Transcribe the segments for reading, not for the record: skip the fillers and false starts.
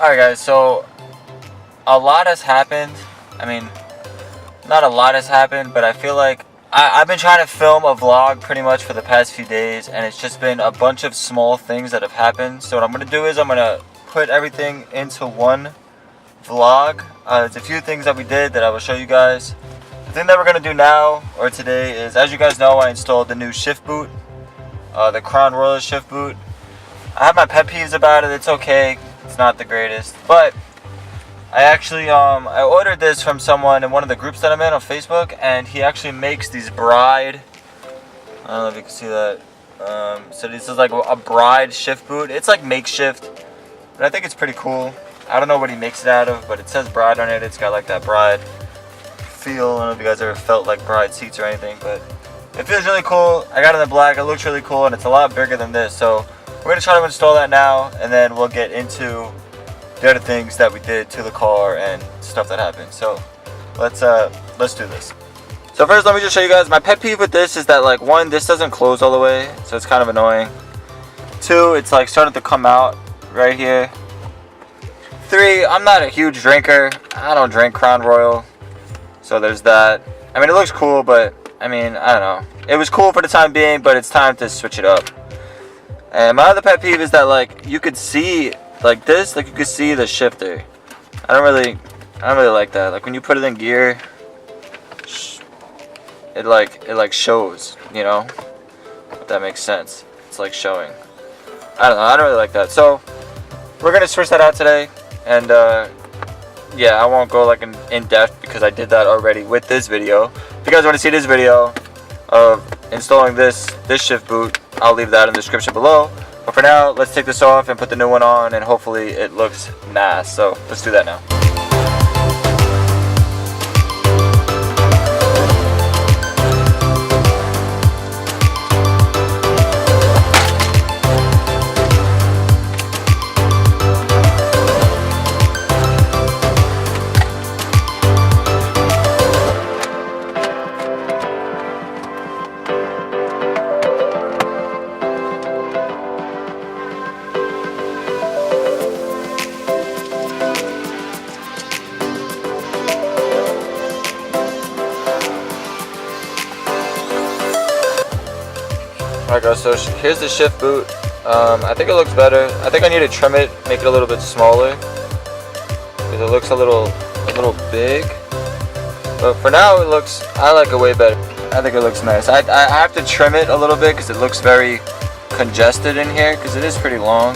Alright guys, so a lot has happened. I mean, not a lot has happened, but I feel like I've been trying to film a vlog pretty much for the past few days, and it's just been a bunch of small things that have happened. So what I'm going to do is I'm going to put everything into one vlog. There's a few things that we did that I will show you guys. The thing that we're going to do now, or today, is as you guys know, I installed the new shift boot, the Crown Royal shift boot. I have my pet peeves about it. It's okay. It's not the greatest, but I actually I ordered this from someone in one of the groups that I'm in on Facebook, and he actually makes these bride. I don't know if you can see that. So this is like a bride shift boot. It's like makeshift, but I think it's pretty cool. I don't know what he makes it out of, but it says bride on it. It's got like that bride feel. I don't know if you guys ever felt like bride seats or anything, but it feels really cool. I got it in the black. It looks really cool, and it's a lot bigger than this. So we're gonna try to install that now, and then we'll get into the other things that we did to the car and stuff that happened. So let's do this. So first, let me just show you guys my pet peeve with this is that, like, one, this doesn't close all the way, so it's kind of annoying. Two, it's like starting to come out right here. Three, I'm not a huge drinker. I don't drink Crown Royal, so there's that. I mean, it looks cool, but I mean, I don't know. It was cool for the time being, but it's time to switch it up. And my other pet peeve is that, like, you could see like this, like you could see the shifter. I don't really like that. Like when you put it in gear, it like shows, you know, if that makes sense. It's like showing. I don't know. I don't really like that. So we're gonna switch that out today, and yeah, I won't go like in depth because I did that already with this video. If you guys want to see this video of installing this shift boot, I'll leave that in the description below. But for now, let's take this off and put the new one on, and hopefully it looks nice. So let's do that now. Alright guys, so here's the shift boot. I think it looks better. I think I need to trim it, make it a little bit smaller, because it looks a little big. But for now, I like it way better. I think it looks nice. I have to trim it a little bit because it looks very congested in here, because it is pretty long.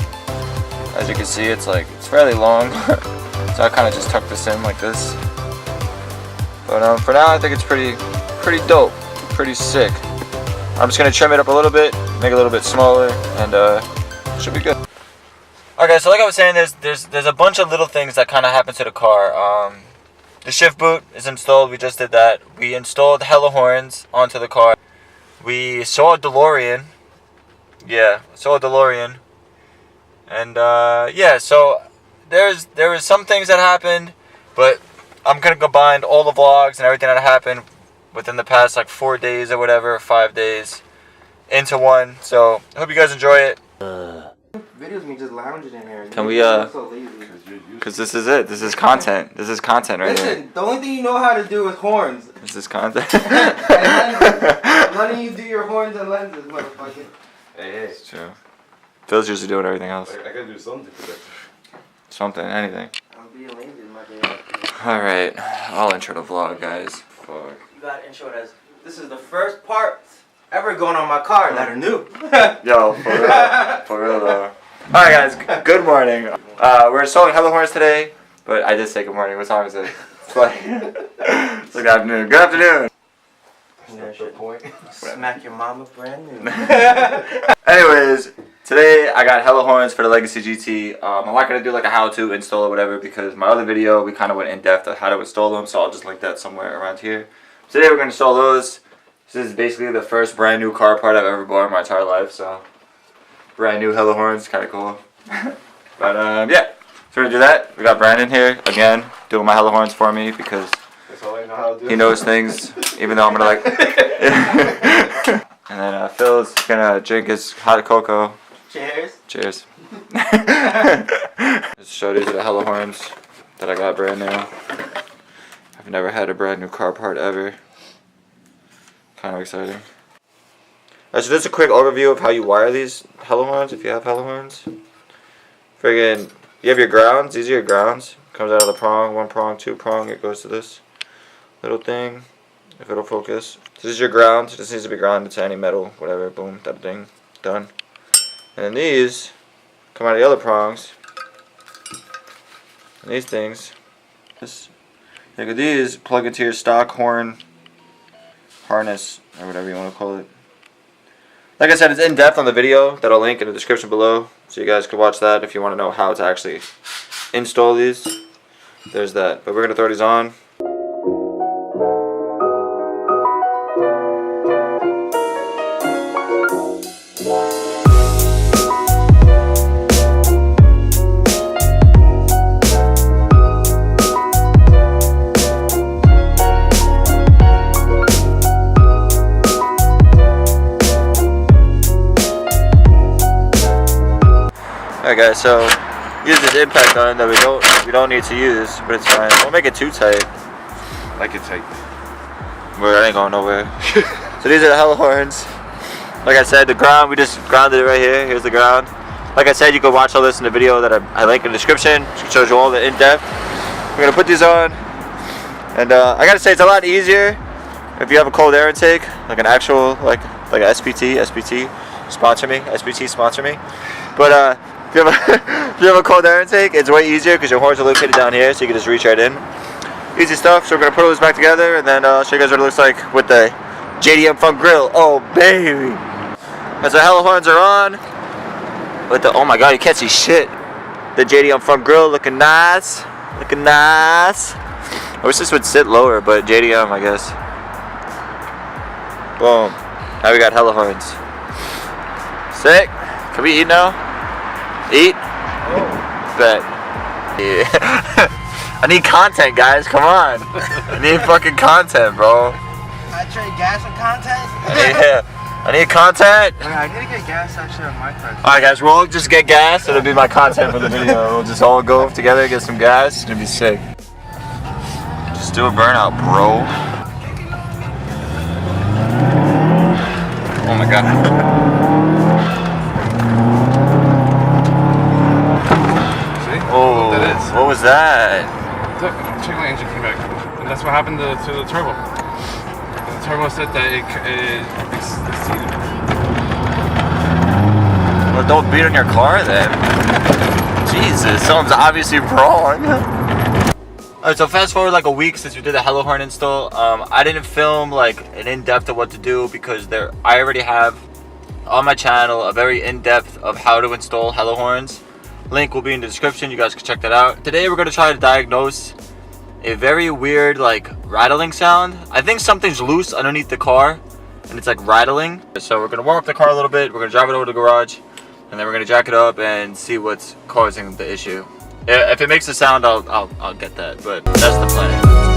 As you can see, it's fairly long. So I kind of just tuck this in like this. But for now, I think it's pretty dope, pretty sick. I'm just gonna trim it up a little bit, make it a little bit smaller, and it should be good. Okay, so like I was saying, there's a bunch of little things that kind of happen to the car. The shift boot is installed. We just did that. We installed hella horns onto the car. We saw a Delorean. Yeah, saw a Delorean. And yeah, so there was some things that happened, but I'm gonna combine all the vlogs and everything that happened within the past like 4 days or whatever, 5 days, into one. So I hope you guys enjoy it. Videos me just lounging in here. Can we because this is it. This is content. This is content right here. Listen, the only thing you know how to do is horns. This is content. None of you do your horns and lenses, motherfucker. Hey. It's true. Phil's usually doing everything else. I gotta do something today. Something, anything. I'm being lazy in my day. Alright, I'll intro the vlog, guys. Fuck. You gotta intro it as, this is the first part ever going on my car that are new. Yo, for real though. Alright guys, good morning. We're installing hella horns today, but I did say good morning. What time is it? It's like, it's like afternoon. Good afternoon. That's the point. Smack your mama brand new. Anyways, today I got hella horns for the Legacy GT. I'm not going to do like a how-to install or whatever, because my other video we kind of went in depth on how to install them, so I'll just link that somewhere around here. Today we're going to install those. This is basically the first brand new car part I've ever bought in my entire life, so brand new hella horns, kind of cool. But yeah, so we're going to do that. We got Brandon here again doing my hella horns for me, because That's all I know how to do. he knows things, even though I'm going to like... And then Phil's going to drink his hot cocoa. Cheers. Cheers. There's Let's show these are the Hello horns that I got brand new. I've never had a brand new car part ever. Kind of exciting. So just a quick overview of how you wire these Hello horns if you have Hello horns. Friggin', you have your grounds. These are your grounds. Comes out of the prong, 1 prong, 2 prong. It goes to this little thing. If it'll focus. So this is your ground. This needs to be grounded to any metal, whatever. Boom, that thing, done. And then these come out of the other prongs. And these things. Look at these. Plug into your stock horn harness or whatever you want to call it. Like I said, it's in depth on the video that I'll link in the description below, so you guys can watch that if you want to know how to actually install these. There's that. But we're gonna throw these on. Alright guys, so use this impact gun that we don't need to use, but it's fine. Don't make it too tight. Like it tight. Where I ain't going nowhere. So these are the Hello horns. Like I said, the ground, we just grounded it right here. Here's the ground. Like I said, you can watch all this in the video that I link in the description. It shows you all the in-depth. We're gonna put these on. And I gotta say, it's a lot easier if you have a cold air intake, like an actual, like a SPT, sponsor me, SPT sponsor me. But if you have a cold air intake, it's way easier because your horns are located down here, so you can just reach right in. Easy stuff. So we're gonna put all this back together, and then show you guys what it looks like with the JDM front grill. Oh baby! As the Hello horns are on, with the, oh my god, you can't see shit. The JDM front grill looking nice, looking nice. I wish this would sit lower, but JDM, I guess. Boom. Now we got Hello horns. Sick. Can we eat now? Eat? Oh. Bet. Yeah. I need content, guys. Come on. I need fucking content, bro. I trade gas and content? Yeah. I need content. I need to get gas actually on my car. Alright, guys. We'll just get gas. It'll be my content for the video. We'll just all go together, get some gas. It's gonna be sick. Just do a burnout, bro. Oh my god. Oh, what was that? Look, check my engine came back, and that's what happened to the turbo. The turbo said that it exceeded. Well, don't beat on your car then. Jesus, something's obviously wrong. Alright, so fast forward like a week since we did the Hello horn install. I didn't film like an in-depth of what to do because I already have on my channel a very in-depth of how to install Hello horns. Link will be in the description. You guys can check that out. Today we're going to try to diagnose a very weird like rattling sound. I think something's loose underneath the car and it's like rattling. So we're going to warm up the car a little bit. We're going to drive it over to the garage and then we're going to jack it up and see what's causing the issue. If it makes a sound, I'll get that, but that's the plan.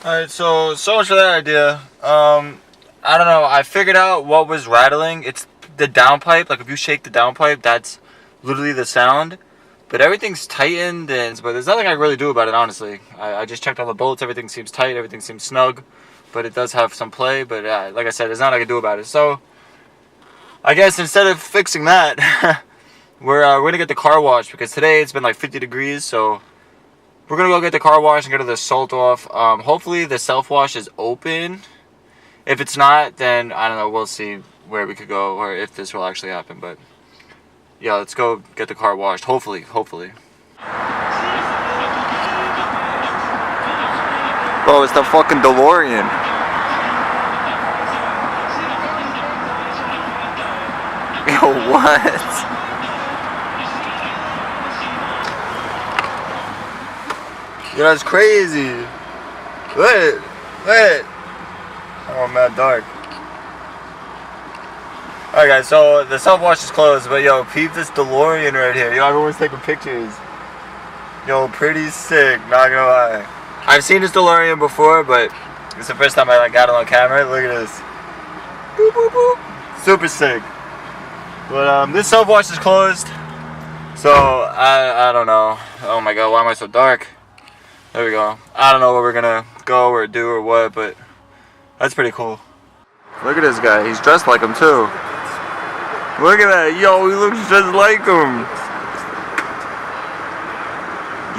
Alright, so much for that idea. I don't know, I figured out what was rattling. It's the downpipe. Like if you shake the downpipe, that's literally the sound. But everything's tightened, but there's nothing I can really do about it, honestly. I just checked all the bolts, everything seems tight, everything seems snug. But it does have some play, but like I said, there's nothing I can do about it. So, I guess instead of fixing that, we're gonna get the car washed because today it's been like 50 degrees, so we're gonna go get the car wash and get the salt off. Hopefully the self-wash is open. If it's not, then I don't know, we'll see where we could go or if this will actually happen. But yeah, let's go get the car washed. Hopefully. Oh, it's the fucking Delorean. Yo, what? Yeah, that's crazy. What? Oh, man, dark. Alright, guys, so the self-wash is closed, but yo, peep this DeLorean right here. Yo, everyone's taking pictures. Yo, pretty sick, not gonna lie. I've seen this DeLorean before, but it's the first time I got it on camera. Look at this. Boop, boop, boop. Super sick. But this self-wash is closed. So, I don't know. Oh my god, why am I so dark? There we go. I don't know where we're gonna go or do or what, but that's pretty cool. Look at this guy. He's dressed like him too. Look at that. Yo, he looks just like him.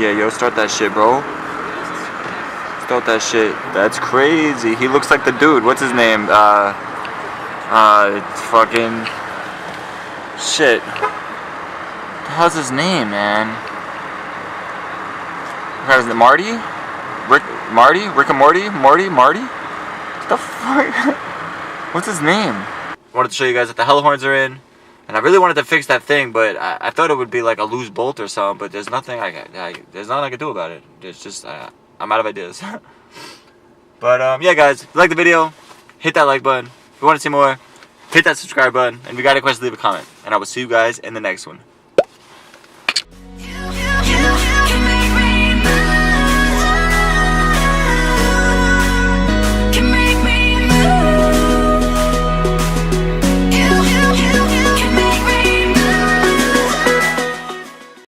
Yeah, yo, start that shit, bro. Start that shit. That's crazy. He looks like the dude. What's his name? Fucking shit. How's his name, man? What is it, Marty? Rick and Morty? Marty? What the fuck? What's his name? I wanted to show you guys that the hell horns are in. And I really wanted to fix that thing, but I thought it would be like a loose bolt or something, but there's nothing I can do about it. It's just, I'm out of ideas. But, yeah, guys, if you like the video, hit that like button. If you want to see more, hit that subscribe button. And if you got any questions, leave a comment. And I will see you guys in the next one.